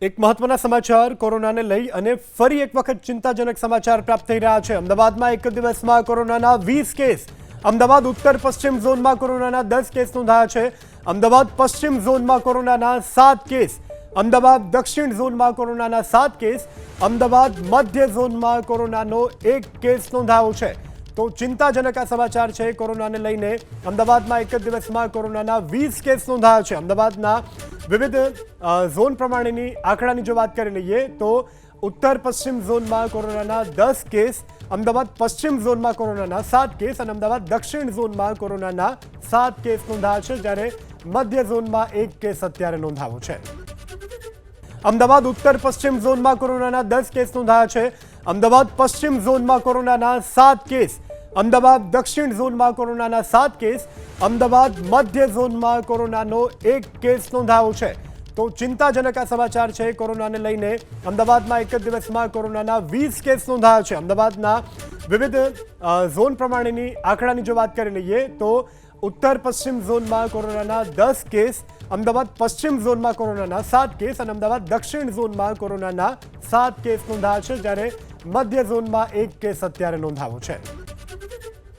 એક મહત્વના સમાચાર કોરોનાને લઈ અને ફરી એક વખત ચિંતાજનક સમાચાર પ્રાપ્ત થઈ રહ્યા છે। અમદાવાદમાં એક દિવસમાં કોરોનાના 20 કેસ। અમદાવાદ ઉત્તર પશ્ચિમ ઝોનમાં કોરોનાના 10 કેસ નોંધાયા છે। અમદાવાદ પશ્ચિમ ઝોનમાં કોરોનાના 7 કેસ। અમદાવાદ દક્ષિણ ઝોનમાં કોરોનાના 7 કેસ। અમદાવાદ મધ્ય ઝોનમાં કોરોનાનો 1 કેસ નોંધાયો છે। તો ચિંતાજનક આ સમાચાર છે કોરોનાને લઈને। અમદાવાદમાં એક દિવસમાં કોરોનાના 20 કેસ નોંધાયા છે। અમદાવાદના વિવિધ ઝોન પ્રમાણેની આંકડાની જો વાત કરી લઈએ તો ઉત્તર પશ્ચિમ ઝોનમાં કોરોનાના 10 કેસ, અમદાવાદ પશ્ચિમ ઝોનમાં કોરોનાના 7 કેસ અને અમદાવાદ દક્ષિણ ઝોનમાં કોરોનાના 7 કેસ નોંધાયા છે, જ્યારે મધ્ય ઝોનમાં 1 કેસ અત્યારે નોંધાયો છે। અમદાવાદ ઉત્તર પશ્ચિમ ઝોનમાં કોરોનાના 10 કેસ નોંધાયા છે। અમદાવાદ પશ્ચિમ ઝોનમાં કોરોનાના 7 કેસ। અમદાવાદ દક્ષિણ ઝોનમાં કોરોનાના 7 કેસ। અમદાવાદ મધ્ય ઝોનમાં કોરોનાનો 1 કેસ નોંધાયો છે। તો ચિંતાજનક આ સમાચાર છે કોરોનાને લઈને। અમદાવાદમાં એક દિવસમાં કોરોનાના 20 કેસ નોંધાયા છે। અમદાવાદના વિવિધ ઝોન પ્રમાણેની આંકડાની જો વાત કરી લઈએ તો ઉત્તર પશ્ચિમ ઝોનમાં કોરોનાના 10 કેસ, અમદાવાદ પશ્ચિમ ઝોનમાં કોરોનાના 7 કેસ અને અમદાવાદ દક્ષિણ ઝોનમાં કોરોનાના 7 કેસ નોંધાયા છે, જ્યારે મધ્ય ઝોનમાં 1 કેસ અત્યારે નોંધાયો છે।